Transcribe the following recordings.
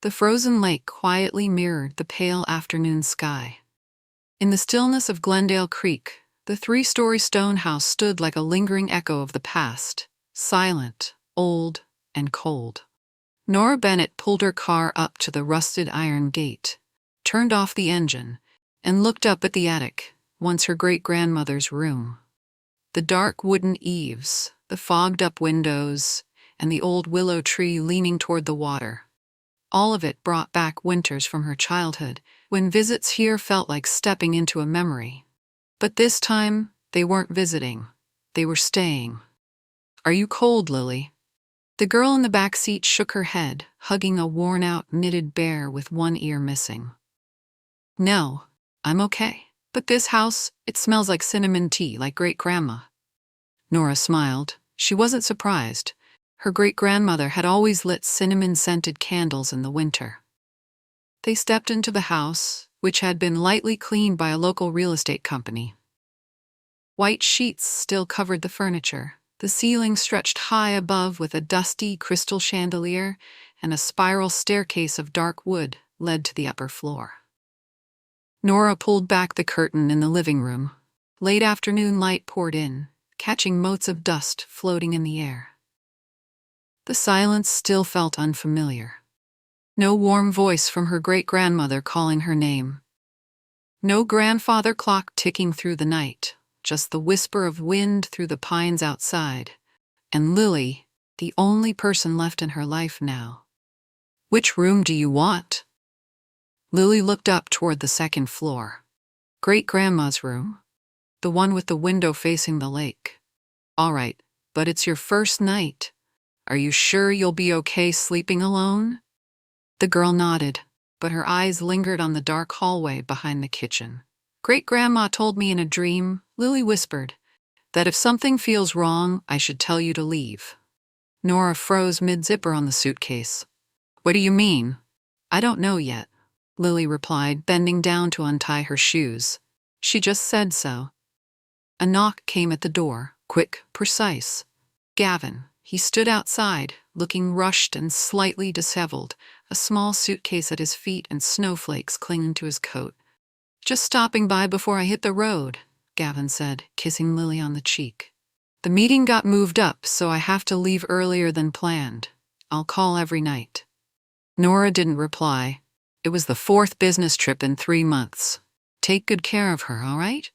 The frozen lake quietly mirrored the pale afternoon sky. In the stillness of Glendale Creek, the three-story stone house stood like a lingering echo of the past, silent, old, and cold. Nora Bennett pulled her car up to the rusted iron gate, turned off the engine, and looked up at the attic, once her great-grandmother's room. The dark wooden eaves, the fogged-up windows, and the old willow tree leaning toward the water. All of it brought back winters from her childhood, when visits here felt like stepping into a memory. But this time, they weren't visiting. They were staying. "Are you cold, Lily?" The girl in the back seat shook her head, hugging a worn-out knitted bear with one ear missing. "No, I'm okay. But this house, it smells like cinnamon tea, like great-grandma." Nora smiled. She wasn't surprised. Her great-grandmother had always lit cinnamon-scented candles in the winter. They stepped into the house, which had been lightly cleaned by a local real estate company. White sheets still covered the furniture. The ceiling stretched high above with a dusty crystal chandelier, and a spiral staircase of dark wood led to the upper floor. Nora pulled back the curtain in the living room. Late afternoon light poured in, catching motes of dust floating in the air. The silence still felt unfamiliar. No warm voice from her great-grandmother calling her name. No grandfather clock ticking through the night, just the whisper of wind through the pines outside. And Lily, the only person left in her life now. "Which room do you want?" Lily looked up toward the second floor. "Great-grandma's room. The one with the window facing the lake." "All right, but it's your first night. Are you sure you'll be okay sleeping alone?" The girl nodded, but her eyes lingered on the dark hallway behind the kitchen. "Great-grandma told me in a dream," Lily whispered, "that if something feels wrong, I should tell you to leave." Nora froze mid-zipper on the suitcase. "What do you mean?" "I don't know yet," Lily replied, bending down to untie her shoes. "She just said so." A knock came at the door, quick, precise. Gavin. He stood outside, looking rushed and slightly disheveled, a small suitcase at his feet and snowflakes clinging to his coat. "Just stopping by before I hit the road," Gavin said, kissing Lily on the cheek. "The meeting got moved up, so I have to leave earlier than planned. I'll call every night." Nora didn't reply. It was the fourth business trip in 3 months. "Take good care of her, all right?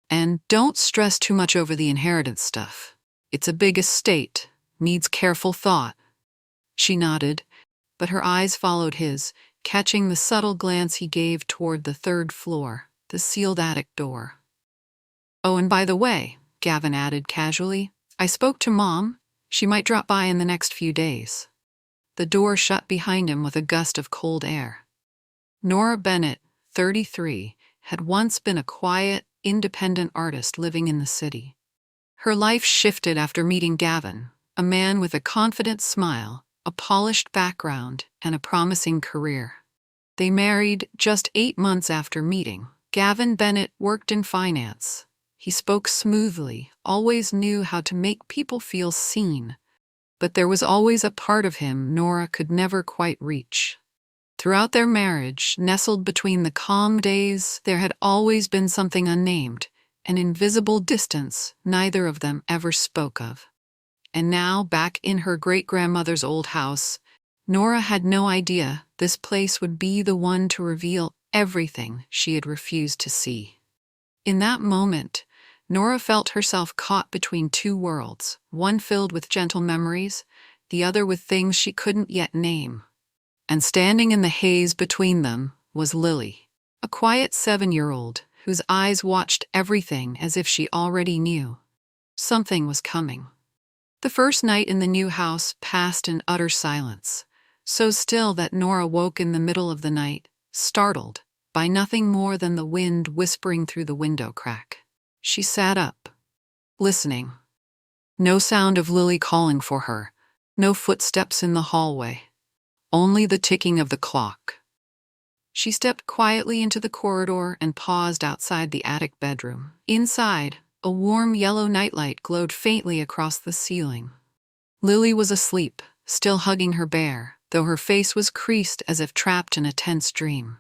And don't stress too much over the inheritance stuff. It's a big estate. Needs careful thought." She nodded, but her eyes followed his, catching the subtle glance he gave toward the third floor, the sealed attic door. "Oh, and by the way," Gavin added casually, "I spoke to Mom. She might drop by in the next few days." The door shut behind him with a gust of cold air. Nora Bennett, 33, had once been a quiet, independent artist living in the city. Her life shifted after meeting Gavin, a man with a confident smile, a polished background, and a promising career. They married just 8 months after meeting. Gavin Bennett worked in finance. He spoke smoothly, always knew how to make people feel seen. But there was always a part of him Nora could never quite reach. Throughout their marriage, nestled between the calm days, there had always been something unnamed, an invisible distance neither of them ever spoke of. And now, back in her great-grandmother's old house, Nora had no idea this place would be the one to reveal everything she had refused to see. In that moment, Nora felt herself caught between two worlds, one filled with gentle memories, the other with things she couldn't yet name. And standing in the haze between them was Lily, a quiet 7-year-old whose eyes watched everything as if she already knew. Something was coming. The first night in the new house passed in utter silence, so still that Nora woke in the middle of the night, startled by nothing more than the wind whispering through the window crack. She sat up, listening. No sound of Lily calling for her, no footsteps in the hallway, only the ticking of the clock. She stepped quietly into the corridor and paused outside the attic bedroom. Inside, a warm yellow nightlight glowed faintly across the ceiling. Lily was asleep, still hugging her bear, though her face was creased as if trapped in a tense dream.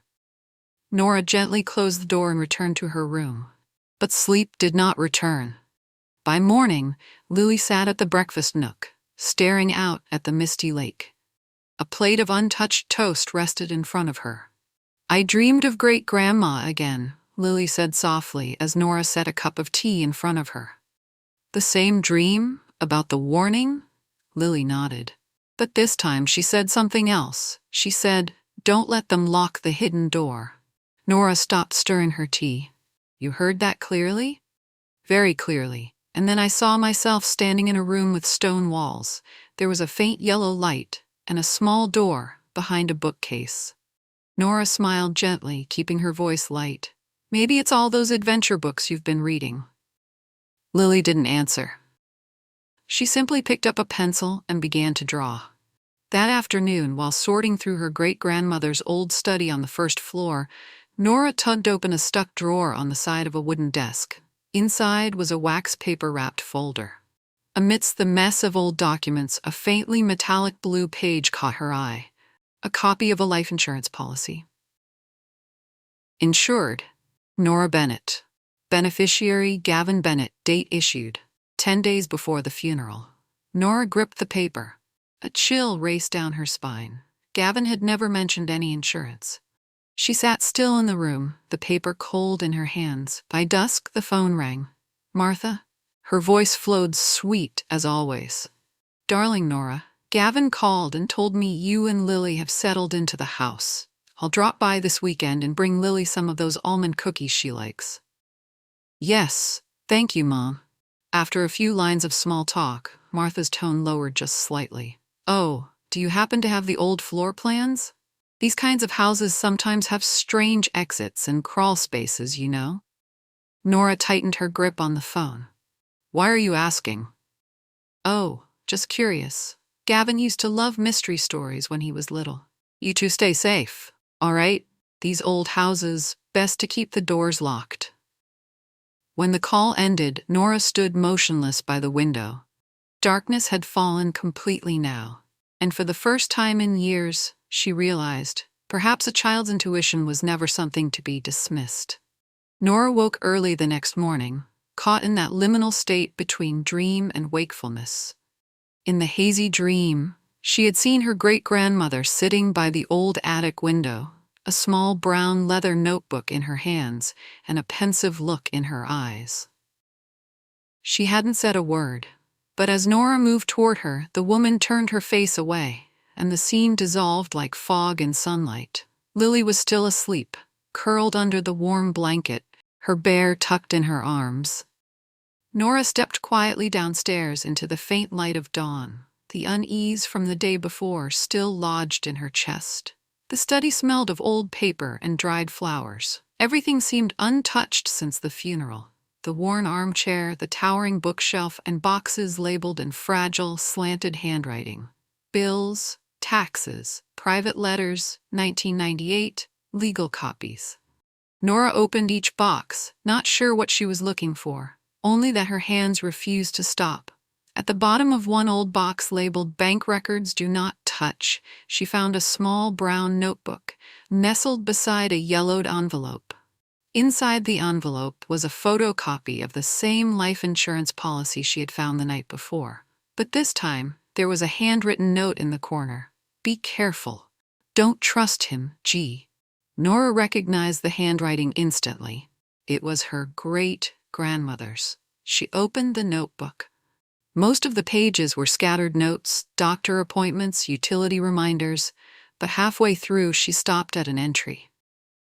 Nora gently closed the door and returned to her room. But sleep did not return. By morning, Lily sat at the breakfast nook, staring out at the misty lake. A plate of untouched toast rested in front of her. "I dreamed of great-grandma again," Lily said softly as Nora set a cup of tea in front of her. "The same dream? About the warning?" Lily nodded. But this time she said something else. She said, "Don't let them lock the hidden door." Nora stopped stirring her tea. "You heard that clearly?" "Very clearly. And then I saw myself standing in a room with stone walls. There was a faint yellow light, and a small door behind a bookcase." Nora smiled gently, keeping her voice light. "Maybe it's all those adventure books you've been reading." Lily didn't answer. She simply picked up a pencil and began to draw. That afternoon, while sorting through her great-grandmother's old study on the first floor, Nora tugged open a stuck drawer on the side of a wooden desk. Inside was a wax paper-wrapped folder. Amidst the mess of old documents, a faintly metallic blue page caught her eye. A copy of a life insurance policy. Insured, Nora Bennett. Beneficiary, Gavin Bennett. Date issued, 10 days before the funeral. Nora gripped the paper. A chill raced down her spine. Gavin had never mentioned any insurance. She sat still in the room, the paper cold in her hands. By dusk, the phone rang. "Martha?" Her voice flowed sweet as always. "Darling Nora, Gavin called and told me you and Lily have settled into the house. I'll drop by this weekend and bring Lily some of those almond cookies she likes." "Yes, thank you, Mom." After a few lines of small talk, Martha's tone lowered just slightly. "Oh, do you happen to have the old floor plans? These kinds of houses sometimes have strange exits and crawl spaces, you know." Nora tightened her grip on the phone. "Why are you asking?" "Oh, just curious. Gavin used to love mystery stories when he was little." "You two stay safe, all right? These old houses, best to keep the doors locked." When the call ended, Nora stood motionless by the window. Darkness had fallen completely now, and for the first time in years, she realized, perhaps a child's intuition was never something to be dismissed. Nora woke early the next morning, caught in that liminal state between dream and wakefulness. In the hazy dream, she had seen her great-grandmother sitting by the old attic window, a small brown leather notebook in her hands and a pensive look in her eyes. She hadn't said a word, but as Nora moved toward her, the woman turned her face away, and the scene dissolved like fog in sunlight. Lily was still asleep, curled under the warm blanket, her bear tucked in her arms. Nora stepped quietly downstairs into the faint light of dawn, the unease from the day before still lodged in her chest. The study smelled of old paper and dried flowers. Everything seemed untouched since the funeral. The worn armchair, the towering bookshelf, and boxes labeled in fragile, slanted handwriting. Bills, taxes, private letters, 1998, legal copies. Nora opened each box, not sure what she was looking for, only that her hands refused to stop. At the bottom of one old box labeled "Bank Records Do Not Touch," she found a small brown notebook, nestled beside a yellowed envelope. Inside the envelope was a photocopy of the same life insurance policy she had found the night before. But this time, there was a handwritten note in the corner. "Be careful. Don't trust him, G." Nora recognized the handwriting instantly. It was her great-grandmother's. She opened the notebook. Most of the pages were scattered notes, doctor appointments, utility reminders, but halfway through she stopped at an entry.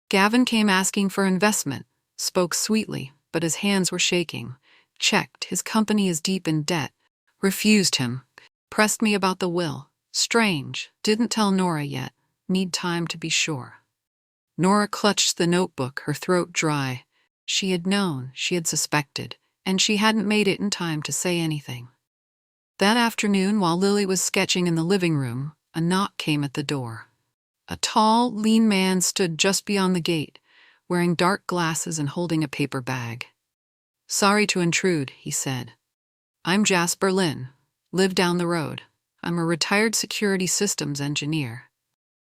"Gavin came asking for investment," spoke sweetly, but his hands were shaking. "Checked, his company is deep in debt. Refused him. Pressed me about the will. Strange, didn't tell Nora yet. Need time to be sure." Nora clutched the notebook, her throat dry. She had known, she had suspected, and she hadn't made it in time to say anything. That afternoon, while Lily was sketching in the living room, a knock came at the door. A tall, lean man stood just beyond the gate, wearing dark glasses and holding a paper bag. "Sorry to intrude," he said. "I'm Jasper Lynn. Live down the road. I'm a retired security systems engineer.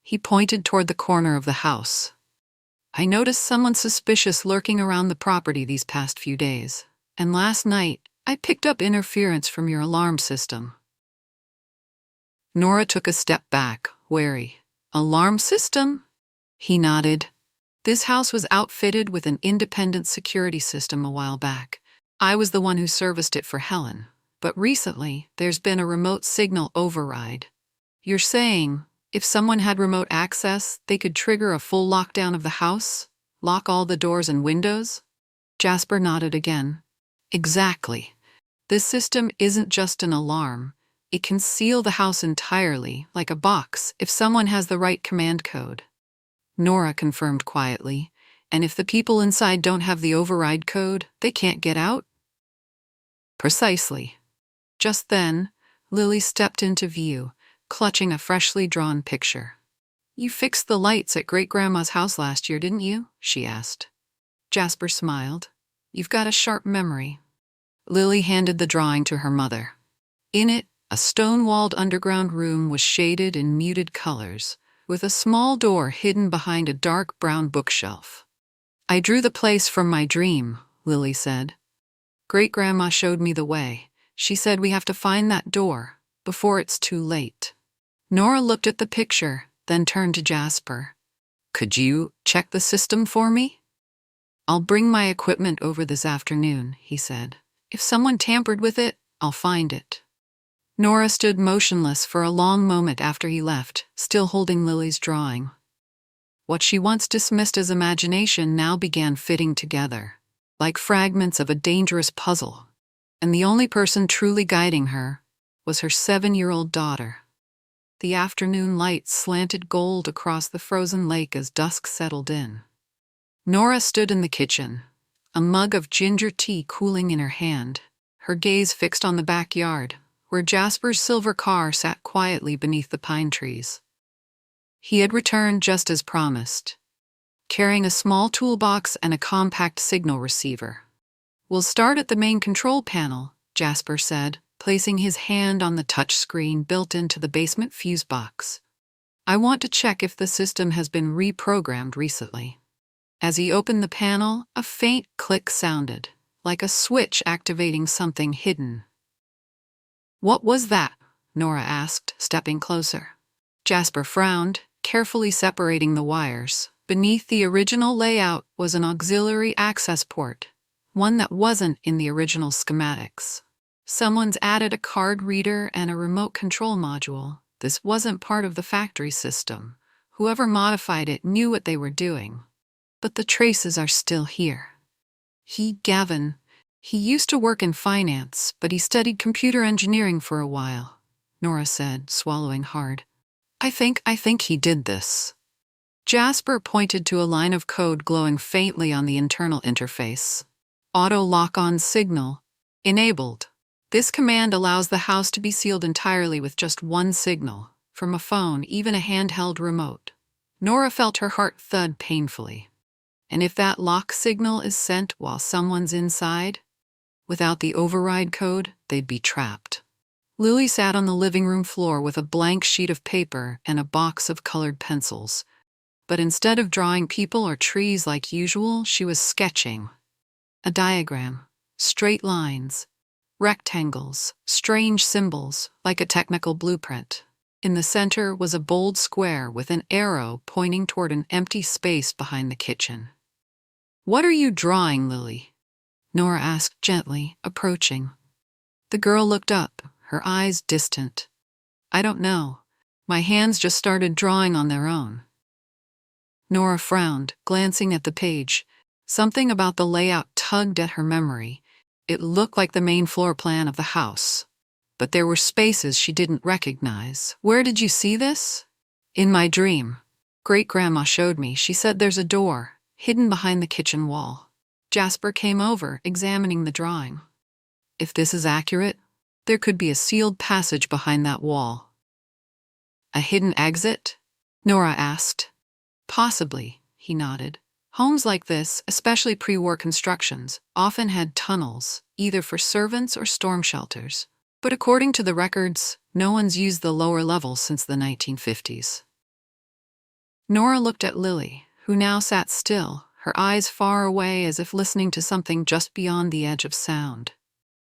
He pointed toward the corner of the house. I noticed someone suspicious lurking around the property these past few days, and last night I picked up interference from your alarm system. Nora took a step back, wary. Alarm system? He nodded. This house was outfitted with an independent security system a while back. I was the one who serviced it for Helen. But recently, there's been a remote signal override. You're saying, if someone had remote access, they could trigger a full lockdown of the house? Lock all the doors and windows? Jasper nodded again. Exactly. This system isn't just an alarm. It can seal the house entirely, like a box, if someone has the right command code. Nora confirmed quietly. And if the people inside don't have the override code, they can't get out? Precisely. Just then, Lily stepped into view, clutching a freshly drawn picture. You fixed the lights at Great-Grandma's house last year, didn't you? She asked. Jasper smiled. You've got a sharp memory. Lily handed the drawing to her mother. In it, a stone-walled underground room was shaded in muted colors, with a small door hidden behind a dark brown bookshelf. I drew the place from my dream, Lily said. Great-Grandma showed me the way. She said we have to find that door, before it's too late. Nora looked at the picture, then turned to Jasper. Could you check the system for me? I'll bring my equipment over this afternoon, he said. If someone tampered with it, I'll find it. Nora stood motionless for a long moment after he left, still holding Lily's drawing. What she once dismissed as imagination now began fitting together, like fragments of a dangerous puzzle, and the only person truly guiding her was her 7-year-old daughter. The afternoon light slanted gold across the frozen lake as dusk settled in. Nora stood in the kitchen, a mug of ginger tea cooling in her hand, her gaze fixed on the backyard, where Jasper's silver car sat quietly beneath the pine trees. He had returned just as promised, carrying a small toolbox and a compact signal receiver. We'll start at the main control panel, Jasper said, placing his hand on the touchscreen built into the basement fuse box. I want to check if the system has been reprogrammed recently. As he opened the panel, a faint click sounded, like a switch activating something hidden. What was that? Nora asked, stepping closer. Jasper frowned, carefully separating the wires. Beneath the original layout was an auxiliary access port, one that wasn't in the original schematics. Someone's added a card reader and a remote control module. This wasn't part of the factory system. Whoever modified it knew what they were doing. But the traces are still here. Gavin, he used to work in finance, but he studied computer engineering for a while, Nora said, swallowing hard. I think he did this. Jasper pointed to a line of code glowing faintly on the internal interface. Auto lock-on signal enabled. This command allows the house to be sealed entirely with just one signal, from a phone, even a handheld remote. Nora felt her heart thud painfully. And if that lock signal is sent while someone's inside, without the override code, they'd be trapped. Lily sat on the living room floor with a blank sheet of paper and a box of colored pencils. But instead of drawing people or trees like usual, she was sketching. A diagram, straight lines, rectangles, strange symbols, like a technical blueprint. In the center was a bold square with an arrow pointing toward an empty space behind the kitchen. What are you drawing, Lily? Nora asked gently, approaching. The girl looked up, her eyes distant. I don't know. My hands just started drawing on their own. Nora frowned, glancing at the page. Something about the layout tugged at her memory. It looked like the main floor plan of the house. But there were spaces she didn't recognize. Where did you see this? In my dream. Great-Grandma showed me. She said there's a door, hidden behind the kitchen wall. Jasper came over, examining the drawing. If this is accurate, there could be a sealed passage behind that wall. A hidden exit? Nora asked. Possibly, he nodded. Homes like this, especially pre-war constructions, often had tunnels, either for servants or storm shelters. But according to the records, No one's used the lower level since the 1950s. Nora looked at Lily, who now sat still, her eyes far away as if listening to something just beyond the edge of sound.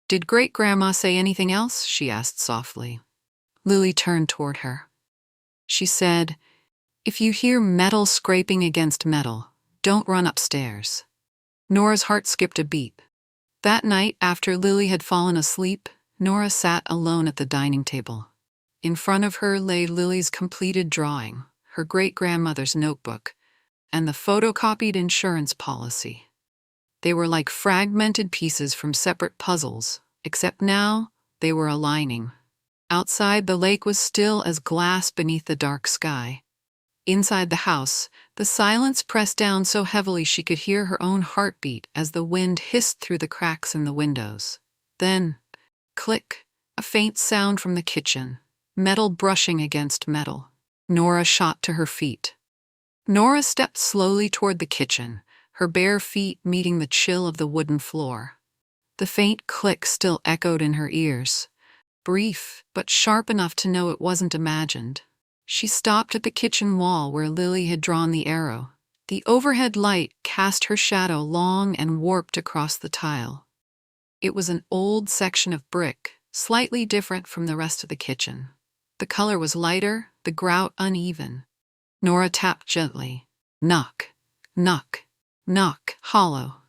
"Did Great-Grandma say anything else?" she asked softly. Lily turned toward her. She said, "If you hear metal scraping against metal, don't run upstairs." Nora's heart skipped a beat. That night, after Lily had fallen asleep, Nora sat alone at the dining table. In front of her lay Lily's completed drawing, her great-grandmother's notebook, and the photocopied insurance policy. They were like fragmented pieces from separate puzzles, except now they were aligning. Outside, the lake was still as glass beneath the dark sky. Inside the house, the silence pressed down so heavily she could hear her own heartbeat as the wind hissed through the cracks in the windows. Then, click, a faint sound from the kitchen, metal brushing against metal. Nora shot to her feet. Nora stepped slowly toward the kitchen, her bare feet meeting the chill of the wooden floor. The faint click still echoed in her ears, brief but sharp enough to know it wasn't imagined. She stopped at the kitchen wall where Lily had drawn the arrow. The overhead light cast her shadow long and warped across the tile. It was an old section of brick, slightly different from the rest of the kitchen. The color was lighter, the grout uneven. Nora tapped gently. Knock, knock, knock, hollow.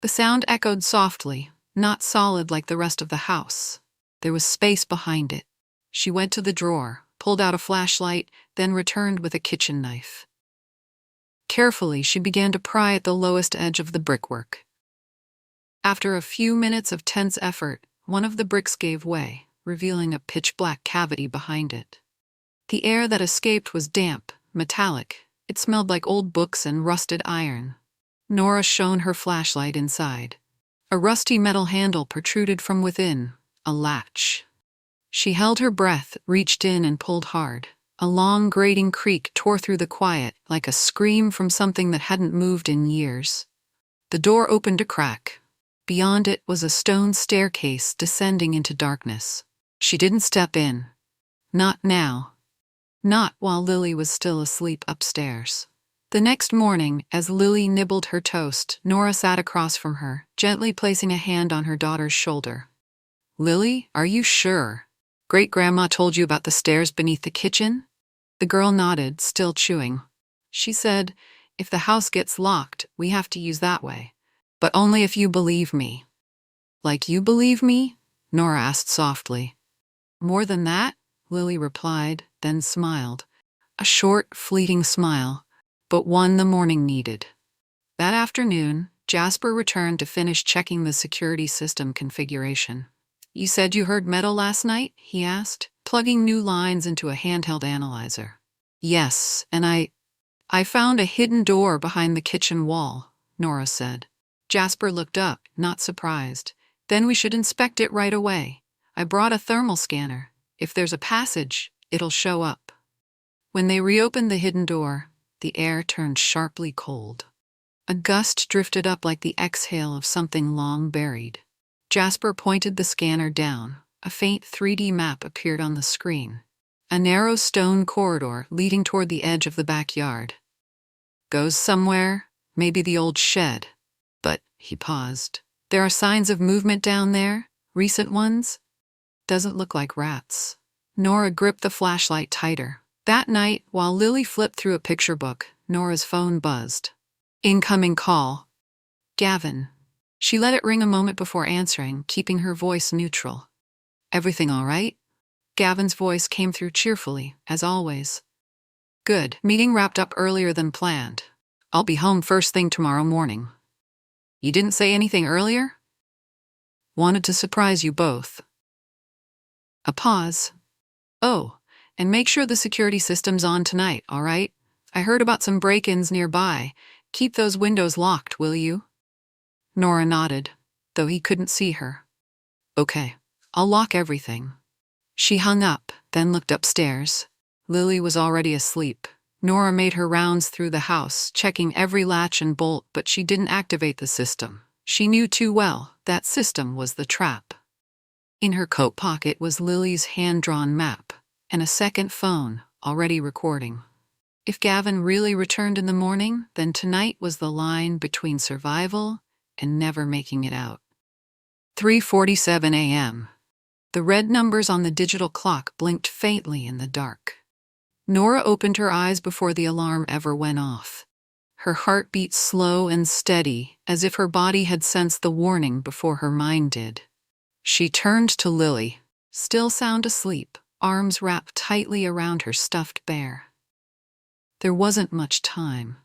The sound echoed softly, not solid like the rest of the house. There was space behind it. She went to the drawer, pulled out a flashlight, then returned with a kitchen knife. Carefully, she began to pry at the lowest edge of the brickwork. After a few minutes of tense effort, one of the bricks gave way, revealing a pitch-black cavity behind it. The air that escaped was damp, metallic. It smelled like old books and rusted iron. Nora shone her flashlight inside. A rusty metal handle protruded from within, a latch. She held her breath, reached in and pulled hard. A long grating creak tore through the quiet, like a scream from something that hadn't moved in years. The door opened a crack. Beyond it was a stone staircase descending into darkness. She didn't step in. Not now. Not while Lily was still asleep upstairs. The next morning, as Lily nibbled her toast, Nora sat across from her, gently placing a hand on her daughter's shoulder. "Lily, are you sure? Great-Grandma told you about the stairs beneath the kitchen?" The girl nodded, still chewing. She said, "If the house gets locked, we have to use that way. But only if you believe me." "Like you believe me?" Nora asked softly. "More than that?" Lily replied, then smiled. A short, fleeting smile, but one the morning needed. That afternoon, Jasper returned to finish checking the security system configuration. "You said you heard metal last night?" he asked, plugging new lines into a handheld analyzer. "Yes, and I found a hidden door behind the kitchen wall," Nora said. Jasper looked up, not surprised. "Then we should inspect it right away. I brought a thermal scanner. If there's a passage, it'll show up." When they reopened the hidden door, the air turned sharply cold. A gust drifted up like the exhale of something long buried. Jasper pointed the scanner down. A faint 3D map appeared on the screen. A narrow stone corridor leading toward the edge of the backyard. "Goes somewhere, maybe the old shed. But," he paused, "there are signs of movement down there? Recent ones? Doesn't look like rats." Nora gripped the flashlight tighter. That night, while Lily flipped through a picture book, Nora's phone buzzed. Incoming call. Gavin. She let it ring a moment before answering, keeping her voice neutral. "Everything all right?" Gavin's voice came through cheerfully, as always. "Good. Meeting wrapped up earlier than planned. I'll be home first thing tomorrow morning." "You didn't say anything earlier?" "Wanted to surprise you both." A pause. "Oh, and make sure the security system's on tonight, all right? I heard about some break-ins nearby. Keep those windows locked, will you?" Nora nodded, though he couldn't see her. "Okay, I'll lock everything." She hung up, then looked upstairs. Lily was already asleep. Nora made her rounds through the house, checking every latch and bolt, but she didn't activate the system. She knew too well that system was the trap. In her coat pocket was Lily's hand-drawn map, and a second phone, already recording. If Gavin really returned in the morning, then tonight was the line between survival and never making it out. 3:47 a.m. The red numbers on the digital clock blinked faintly in the dark. Nora opened her eyes before the alarm ever went off. Her heart beat slow and steady, as if her body had sensed the warning before her mind did. She turned to Lily, still sound asleep, arms wrapped tightly around her stuffed bear. There wasn't much time.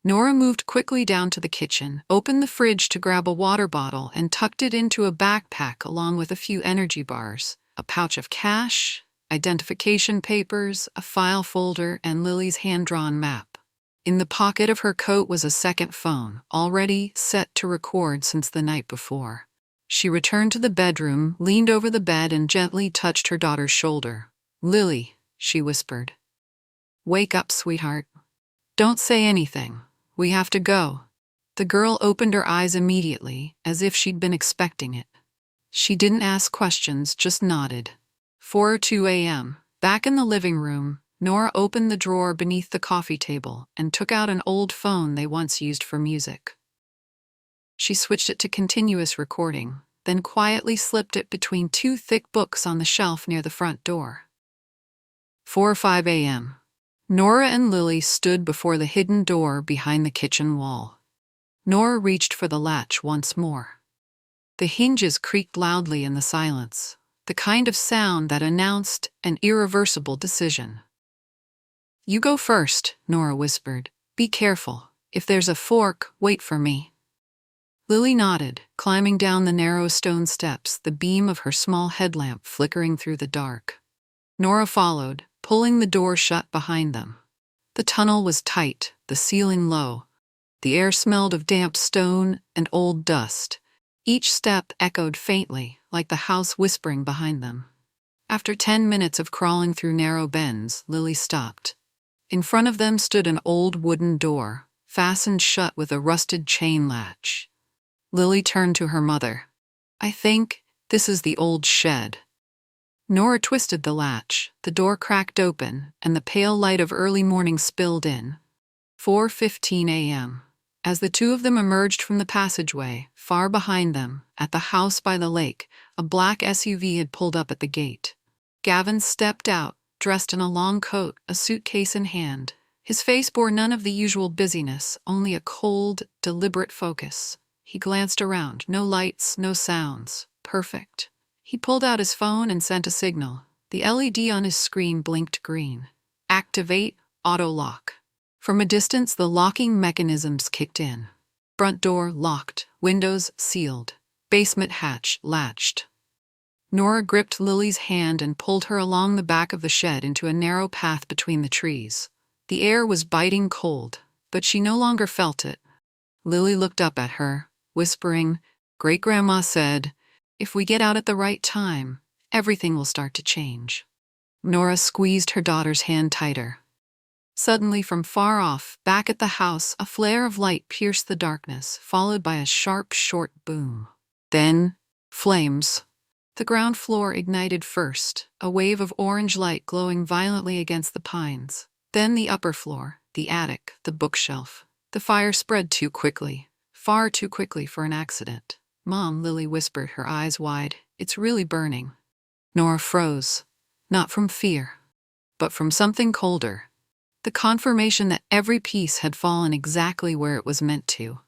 Nora moved quickly down to the kitchen, opened the fridge to grab a water bottle, and tucked it into a backpack along with a few energy bars, a pouch of cash, identification papers, a file folder, and Lily's hand-drawn map. In the pocket of her coat was a second phone, already set to record since the night before. She returned to the bedroom, leaned over the bed, and gently touched her daughter's shoulder. "Lily," she whispered. "Wake up, sweetheart. Don't say anything. We have to go." The girl opened her eyes immediately, as if she'd been expecting it. She didn't ask questions, just nodded. 4:02 a.m. Back in the living room, Nora opened the drawer beneath the coffee table and took out an old phone they once used for music. She switched it to continuous recording, then quietly slipped it between two thick books on the shelf near the front door. 4:05 a.m. Nora and Lily stood before the hidden door behind the kitchen wall. Nora reached for the latch once more. The hinges creaked loudly in the silence, the kind of sound that announced an irreversible decision. "You go first," Nora whispered. "Be careful. If there's a fork, wait for me." Lily nodded, climbing down the narrow stone steps, the beam of her small headlamp flickering through the dark. Nora followed, pulling the door shut behind them. The tunnel was tight, the ceiling low. The air smelled of damp stone and old dust. Each step echoed faintly, like the house whispering behind them. After 10 minutes of crawling through narrow bends, Lily stopped. In front of them stood an old wooden door, fastened shut with a rusted chain latch. Lily turned to her mother. "I think this is the old shed." Nora twisted the latch, the door cracked open, and the pale light of early morning spilled in. 4:15 a.m. As the two of them emerged from the passageway, far behind them, at the house by the lake, a black SUV had pulled up at the gate. Gavin stepped out, dressed in a long coat, a suitcase in hand. His face bore none of the usual busyness, only a cold, deliberate focus. He glanced around, no lights, no sounds. Perfect. He pulled out his phone and sent a signal. The LED on his screen blinked green. "Activate auto lock." From a distance, the locking mechanisms kicked in. Front door locked, windows sealed, basement hatch latched. Nora gripped Lily's hand and pulled her along the back of the shed into a narrow path between the trees. The air was biting cold, but she no longer felt it. Lily looked up at her, whispering, "Great-grandma said, if we get out at the right time, everything will start to change." Nora squeezed her daughter's hand tighter. Suddenly, from far off, back at the house, a flare of light pierced the darkness, followed by a sharp, short boom. Then, flames. The ground floor ignited first, a wave of orange light glowing violently against the pines. Then the upper floor, the attic, the bookshelf. The fire spread too quickly, far too quickly for an accident. "Mom," Lily whispered, her eyes wide, "it's really burning." Nora froze, not from fear, but from something colder. The confirmation that every piece had fallen exactly where it was meant to.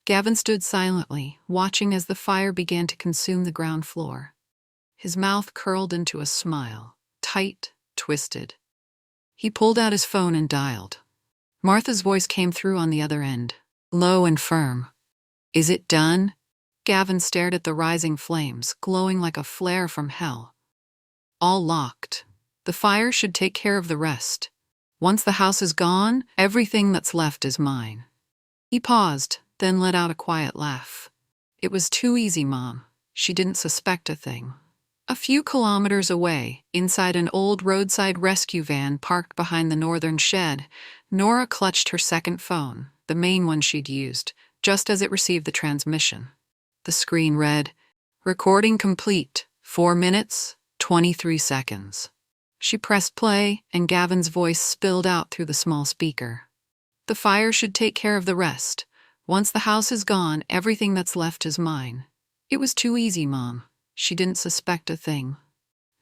Gavin stood silently, watching as the fire began to consume the ground floor. His mouth curled into a smile, tight, twisted. He pulled out his phone and dialed. Martha's voice came through on the other end, low and firm. "Is it done?" Gavin stared at the rising flames, glowing like a flare from hell. "All locked. The fire should take care of the rest. Once the house is gone, everything that's left is mine." He paused, then let out a quiet laugh. "It was too easy, Mom. She didn't suspect a thing." A few kilometers away, inside an old roadside rescue van parked behind the northern shed, Nora clutched her second phone, the main one she'd used, just as it received the transmission. The screen read, Recording complete. 4 minutes, 23 seconds. She pressed play, and Gavin's voice spilled out through the small speaker. The fire should take care of the rest. Once the house is gone, everything that's left is mine. It was too easy, Mom. She didn't suspect a thing.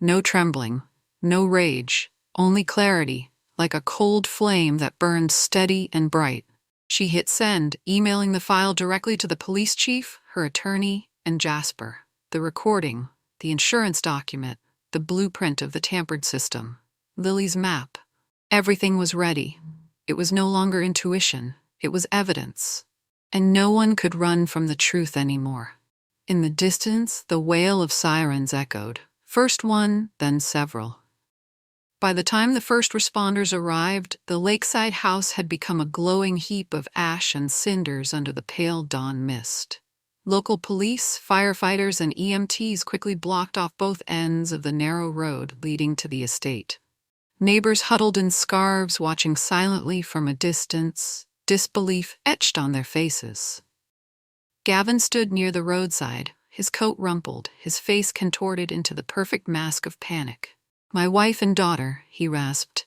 No trembling, no rage, only clarity, like a cold flame that burned steady and bright. She hit send, emailing the file directly to the police chief, her attorney, and Jasper. The recording, the insurance document, the blueprint of the tampered system, Lily's map. Everything was ready. It was no longer intuition, it was evidence. And no one could run from the truth anymore. In the distance, the wail of sirens echoed. First one, then several. By the time the first responders arrived, the lakeside house had become a glowing heap of ash and cinders under the pale dawn mist. Local police, firefighters, and EMTs quickly blocked off both ends of the narrow road leading to the estate. Neighbors huddled in scarves, watching silently from a distance, disbelief etched on their faces. Gavin stood near the roadside, his coat rumpled, his face contorted into the perfect mask of panic. "My wife and daughter," he rasped.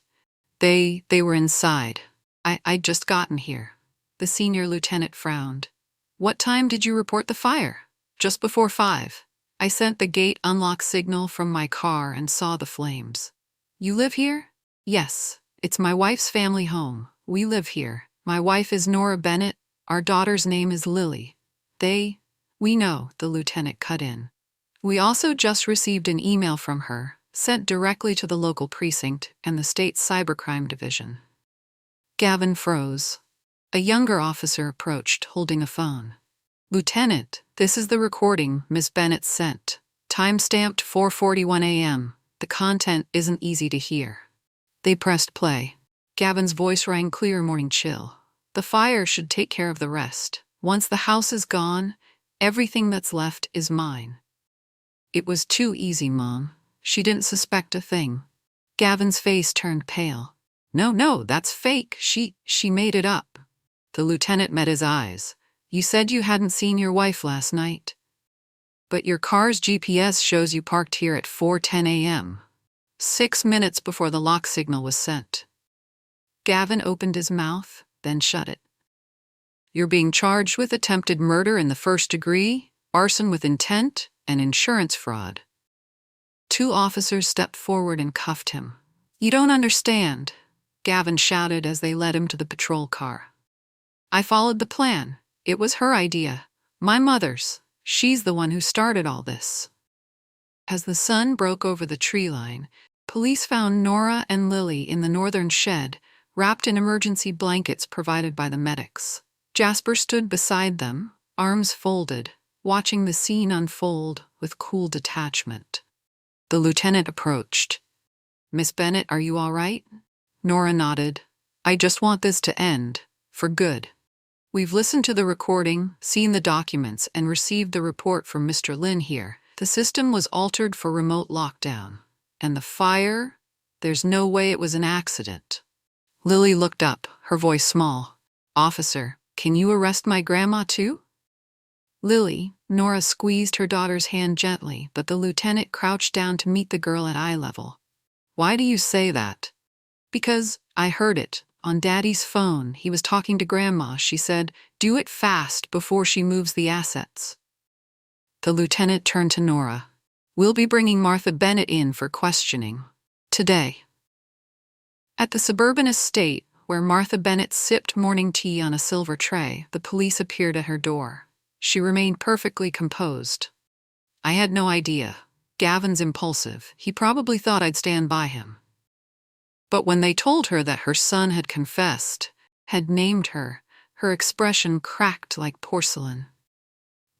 They were inside. I'd just gotten here." The senior lieutenant frowned. "What time did you report the fire?" "Just before 5. I sent the gate unlock signal from my car and saw the flames." "You live here?" "Yes. It's my wife's family home. We live here. My wife is Nora Bennett. Our daughter's name is Lily." We know," the lieutenant cut in. "We also just received an email from her, sent directly to the local precinct and the state's cybercrime division." Gavin froze. A younger officer approached, holding a phone. "Lieutenant, this is the recording Miss Bennett sent. Time-stamped 4:41 a.m. The content isn't easy to hear." They pressed play. Gavin's voice rang clear, morning chill. "The fire should take care of the rest. Once the house is gone, everything that's left is mine." It was too easy, Mom. She didn't suspect a thing. Gavin's face turned pale. No, that's fake. She made it up." The lieutenant met his eyes. "You said you hadn't seen your wife last night. But your car's GPS shows you parked here at 4:10 a.m. 6 minutes before the lock signal was sent." Gavin opened his mouth, then shut it. "You're being charged with attempted murder in the first degree, arson with intent, and insurance fraud." 2 officers stepped forward and cuffed him. "You don't understand," Gavin shouted as they led him to the patrol car. "I followed the plan. It was her idea. My mother's. She's the one who started all this." As the sun broke over the tree line, police found Nora and Lily in the northern shed, wrapped in emergency blankets provided by the medics. Jasper stood beside them, arms folded, watching the scene unfold with cool detachment. The lieutenant approached. "Miss Bennett, are you all right?" Nora nodded. "I just want this to end, for good. We've listened to the recording, seen the documents, and received the report from Mr. Lin here. The system was altered for remote lockdown. And the fire? There's no way it was an accident." Lily looked up, her voice small. "Officer, can you arrest my grandma too?" "Lily," Nora squeezed her daughter's hand gently, but the lieutenant crouched down to meet the girl at eye level. "Why do you say that?" "Because I heard it. On Daddy's phone, he was talking to Grandma. She said, 'Do it fast before she moves the assets.'" The lieutenant turned to Nora. "We'll be bringing Martha Bennett in for questioning. Today." At the suburban estate, where Martha Bennett sipped morning tea on a silver tray, the police appeared at her door. She remained perfectly composed. "I had no idea. Gavin's impulsive. He probably thought I'd stand by him." But when they told her that her son had confessed, had named her, her expression cracked like porcelain.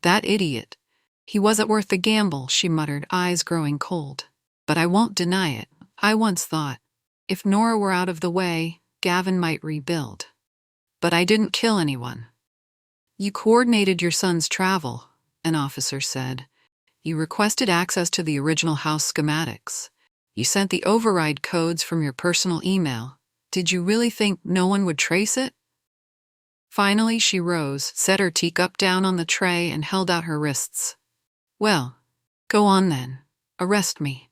"That idiot. He wasn't worth the gamble," she muttered, eyes growing cold. "But I won't deny it. I once thought, if Nora were out of the way, Gavin might rebuild. But I didn't kill anyone." "You coordinated your son's travel," an officer said. "You requested access to the original house schematics. You sent the override codes from your personal email. Did you really think no one would trace it?" Finally she rose, set her teacup down on the tray, and held out her wrists. "Well, Go on then. Arrest me.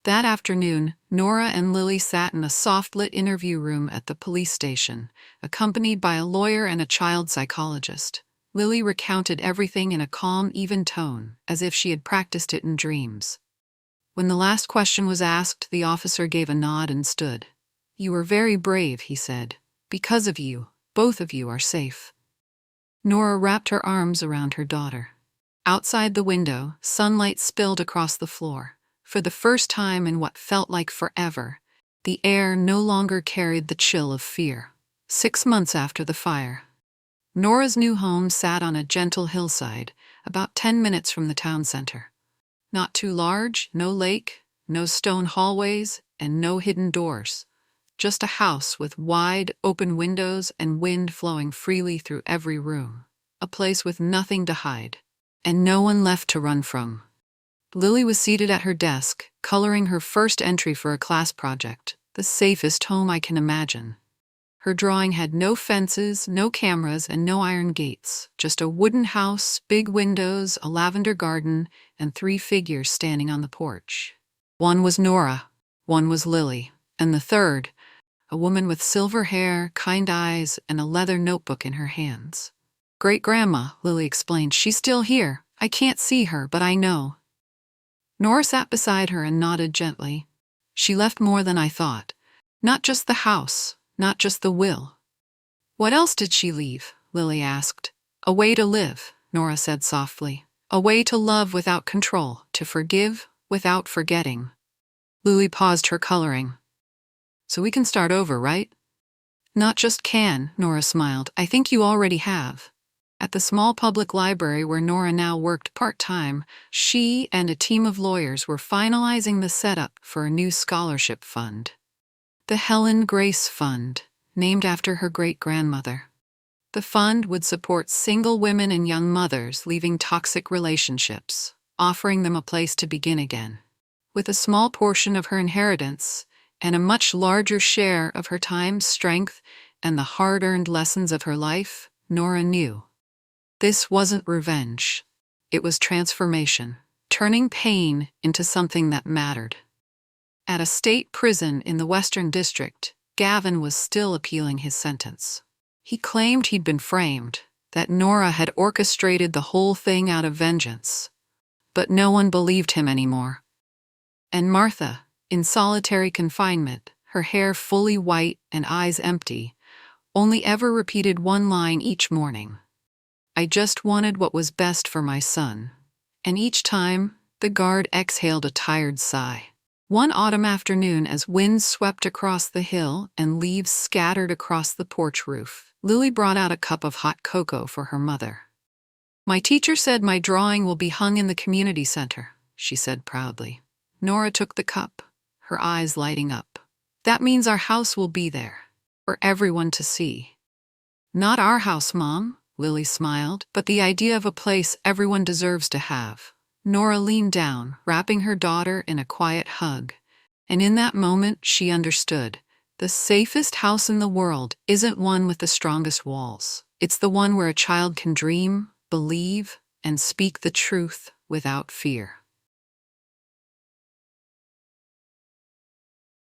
That afternoon, Nora and Lily sat in a soft-lit interview room at the police station, accompanied by a lawyer and a child psychologist. Lily recounted everything in a calm, even tone, as if she had practiced it in dreams. When the last question was asked, the officer gave a nod and stood. "You were very brave," he said. "Because of you, both of you are safe." Nora wrapped her arms around her daughter. Outside the window, sunlight spilled across the floor. For the first time in what felt like forever, the air no longer carried the chill of fear. 6 months after the fire, Nora's new home sat on a gentle hillside, about 10 minutes from the town center. Not too large, no lake, no stone hallways, and no hidden doors. Just a house with wide, open windows and wind flowing freely through every room. A place with nothing to hide, and no one left to run from. Lily was seated at her desk, coloring her first entry for a class project, the safest home I can imagine. Her drawing had no fences, no cameras, and no iron gates, just a wooden house, big windows, a lavender garden, and 3 figures standing on the porch. One was Nora, one was Lily, and the third, a woman with silver hair, kind eyes, and a leather notebook in her hands. "Great-grandma," Lily explained. "She's still here. I can't see her, but I know." Nora sat beside her and nodded gently. "She left more than I thought. Not just the house, not just the will." "What else did she leave?" Lily asked. "A way to live," Nora said softly. "A way to love without control, to forgive without forgetting." Lily paused her coloring. "So we can start over, right?" "Not just can," Nora smiled. "I think you already have." At the small public library where Nora now worked part-time, she and a team of lawyers were finalizing the setup for a new scholarship fund. The Helen Grace Fund, named after her great-grandmother. The fund would support single women and young mothers leaving toxic relationships, offering them a place to begin again. With a small portion of her inheritance and a much larger share of her time, strength, and the hard-earned lessons of her life, Nora knew. This wasn't revenge. It was transformation, turning pain into something that mattered. At a state prison in the Western District, Gavin was still appealing his sentence. He claimed he'd been framed, that Nora had orchestrated the whole thing out of vengeance. But no one believed him anymore. And Martha, in solitary confinement, her hair fully white and eyes empty, only ever repeated one line each morning. "I just wanted what was best for my son." And each time, the guard exhaled a tired sigh. One autumn afternoon, as winds swept across the hill and leaves scattered across the porch roof, Lily brought out a cup of hot cocoa for her mother. "My teacher said my drawing will be hung in the community center," she said proudly. Nora took the cup, her eyes lighting up. "That means our house will be there, for everyone to see." "Not our house, Mom," Lily smiled, "but the idea of a place everyone deserves to have." Nora leaned down, wrapping her daughter in a quiet hug. And in that moment, she understood. The safest house in the world isn't one with the strongest walls. It's the one where a child can dream, believe, and speak the truth without fear.